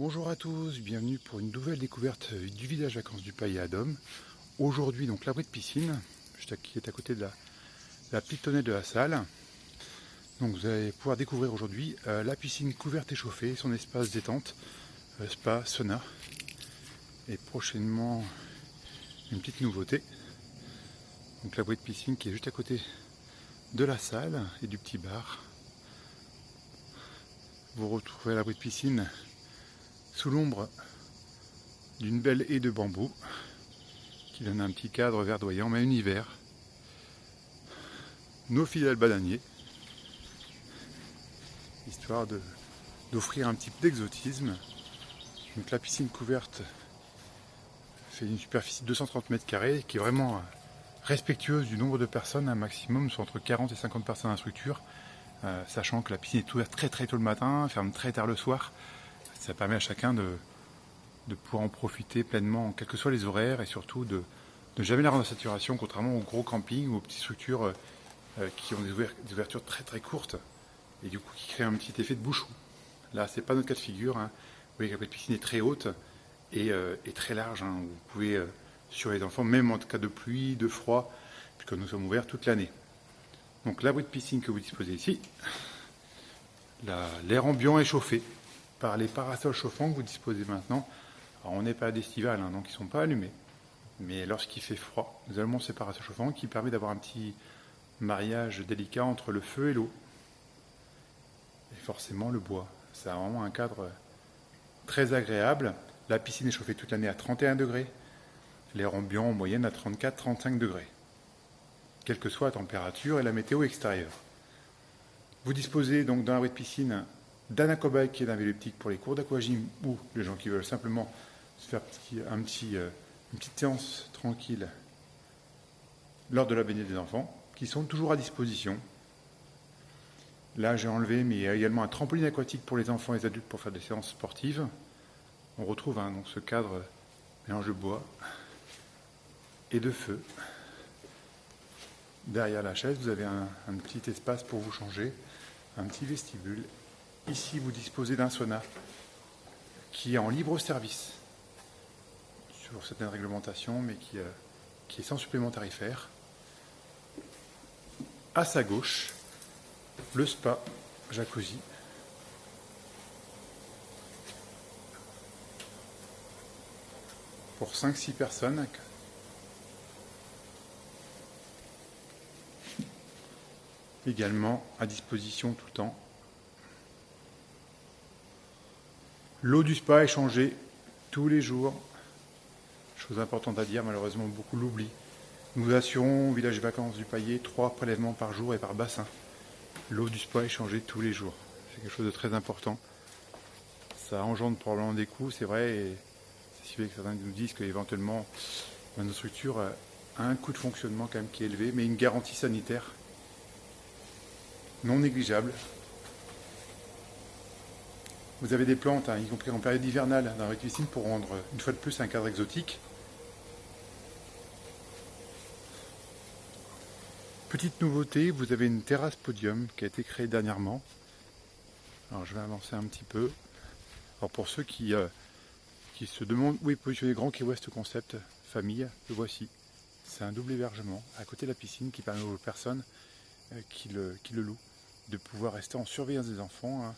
Bonjour à tous, bienvenue pour une nouvelle découverte du village vacances du Paillet à Dôme. Aujourd'hui donc l'abri de piscine, qui est à côté de la petite tonnelle de la salle. Donc vous allez pouvoir découvrir aujourd'hui la piscine couverte et chauffée, son espace détente, spa, sauna. Et prochainement une petite nouveauté. Donc l'abri de piscine qui est juste à côté de la salle et du petit bar. Vous retrouvez l'abri de piscine sous l'ombre d'une belle haie de bambou qui donne un petit cadre verdoyant, mais en hiver. Nos fidèles bananiers, histoire d'offrir un petit peu d'exotisme. Donc la piscine couverte fait une superficie de 230 mètres carrés qui est vraiment respectueuse du nombre de personnes. Un maximum sont entre 40 et 50 personnes à la structure, sachant que la piscine est ouverte très très tôt le matin, ferme très tard le soir. Ça permet à chacun de pouvoir en profiter pleinement, quels que soient les horaires, et surtout de ne jamais la rendre à saturation, contrairement aux gros campings ou aux petites structures qui ont des ouvertures très très courtes et du coup qui créent un petit effet de bouchon. Là, c'est pas notre cas de figure. Vous voyez que la piscine est très haute et très large. Vous pouvez surveiller les enfants, même en cas de pluie, de froid, puisque nous sommes ouverts toute l'année. Donc l'abri de piscine que vous disposez ici, l'air ambiant est chauffé par les parasols chauffants que vous disposez maintenant. Alors on n'est pas à d'estival, donc ils ne sont pas allumés. Mais lorsqu'il fait froid, nous allons ces parasols chauffants qui permet d'avoir un petit mariage délicat entre le feu et l'eau. Et forcément le bois. Ça a vraiment un cadre très agréable. La piscine est chauffée toute l'année à 31 degrés. L'air ambiant en moyenne à 34-35 degrés. Quelle que soit la température et la météo extérieure. Vous disposez donc dans l'abri de piscine d'un aquabike qui est d'un vélo elliptique pour les cours d'aquagym ou les gens qui veulent simplement se faire une petite séance tranquille lors de la baignade des enfants, qui sont toujours à disposition. Là, j'ai enlevé, mais il y a également un trampoline aquatique pour les enfants et les adultes pour faire des séances sportives. On retrouve donc ce cadre mélange de bois et de feu. Derrière la chaise, vous avez un petit espace pour vous changer, un petit vestibule. Ici, vous disposez d'un sauna qui est en libre service sur certaines réglementations, mais qui est sans supplément tarifaire. À sa gauche, le spa jacuzzi. Pour 5-6 personnes. Également à disposition tout le temps. L'eau du spa est changée tous les jours. Chose importante à dire, malheureusement beaucoup l'oublient. Nous assurons au village vacances du Paillet 3 prélèvements par jour et par bassin. L'eau du spa est changée tous les jours. C'est quelque chose de très important. Ça engendre probablement des coûts, c'est vrai, et c'est si bien que certains nous disent qu'éventuellement notre structure a un coût de fonctionnement quand même qui est élevé, mais une garantie sanitaire non négligeable. Vous avez des plantes, y compris en période hivernale, dans la piscine pour rendre une fois de plus un cadre exotique. Petite nouveauté, vous avez une terrasse podium qui a été créée dernièrement. Alors je vais avancer un petit peu. Alors pour ceux qui se demandent où est positionné Grand Quai Ouest Concept Famille, le voici. C'est un double hébergement à côté de la piscine qui permet aux personnes qui le louent de pouvoir rester en surveillance des enfants.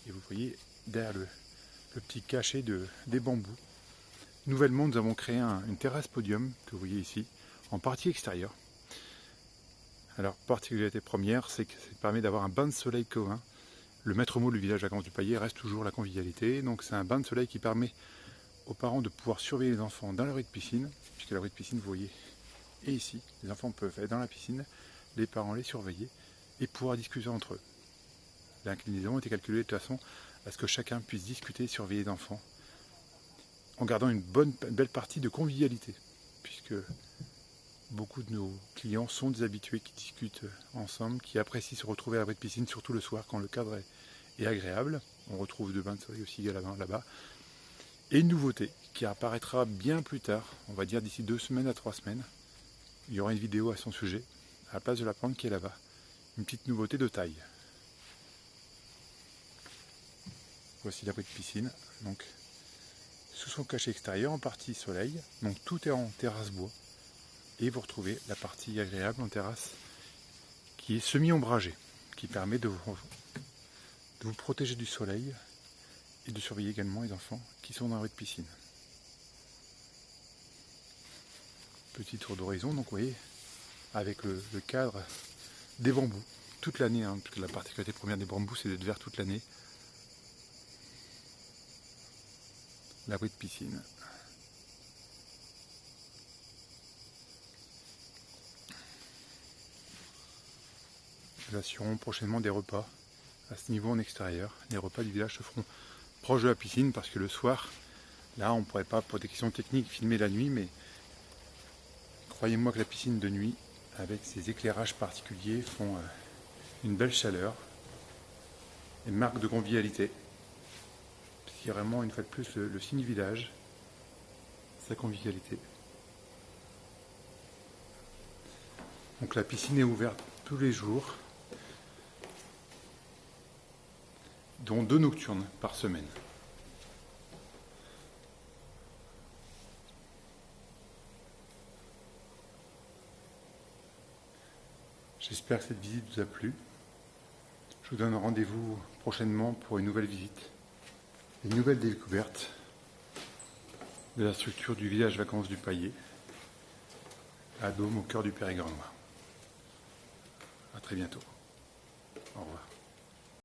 Et vous voyez derrière le petit cachet des bambous. Nouvellement, nous avons créé une terrasse podium que vous voyez ici, en partie extérieure. Alors, particularité première, c'est que ça permet d'avoir un bain de soleil commun. Le maître mot du village vacances du Paillet reste toujours la convivialité. Donc, c'est un bain de soleil qui permet aux parents de pouvoir surveiller les enfants dans l'abri de piscine, puisque l'abri de piscine, vous voyez, est ici. Les enfants peuvent être dans la piscine, les parents les surveiller et pouvoir discuter entre eux. L'inclinaison a été calculée de façon à ce que chacun puisse discuter et surveiller les enfants, en gardant une belle partie de convivialité, puisque beaucoup de nos clients sont des habitués qui discutent ensemble, qui apprécient se retrouver à l'abri de piscine, surtout le soir quand le cadre est agréable. On retrouve de bains de soleil aussi là-bas. Et une nouveauté qui apparaîtra bien plus tard, on va dire d'ici 2 semaines à 3 semaines. Il y aura une vidéo à son sujet, à la place de la plante qui est là-bas. Une petite nouveauté de taille. Voici l'abri de piscine. Donc, sous son cachet extérieur, en partie soleil. Donc tout est en terrasse bois. Et vous retrouvez la partie agréable en terrasse qui est semi-ombragée, qui permet de vous protéger du soleil et de surveiller également les enfants qui sont dans l'abri de piscine. Petit tour d'horizon, donc vous voyez, avec le cadre des bambous, toute l'année, hein, parce que la particularité première des bambous, c'est d'être vert toute l'année. L'abri de piscine. Nous assurons prochainement des repas à ce niveau en extérieur. Les repas du village se feront proche de la piscine parce que le soir, là on ne pourrait pas, pour des questions techniques, filmer la nuit, mais croyez-moi que la piscine de nuit, avec ses éclairages particuliers, font une belle chaleur, une marque de convivialité. C'est vraiment une fois de plus le signe du village, sa convivialité. Donc la piscine est ouverte tous les jours, dont 2 nocturnes par semaine. J'espère que cette visite vous a plu. Je vous donne rendez-vous prochainement pour une nouvelle visite, une nouvelle découverte de la structure du village vacances du Paillet, à Dôme, au cœur du Périgord noir. À très bientôt. Au revoir.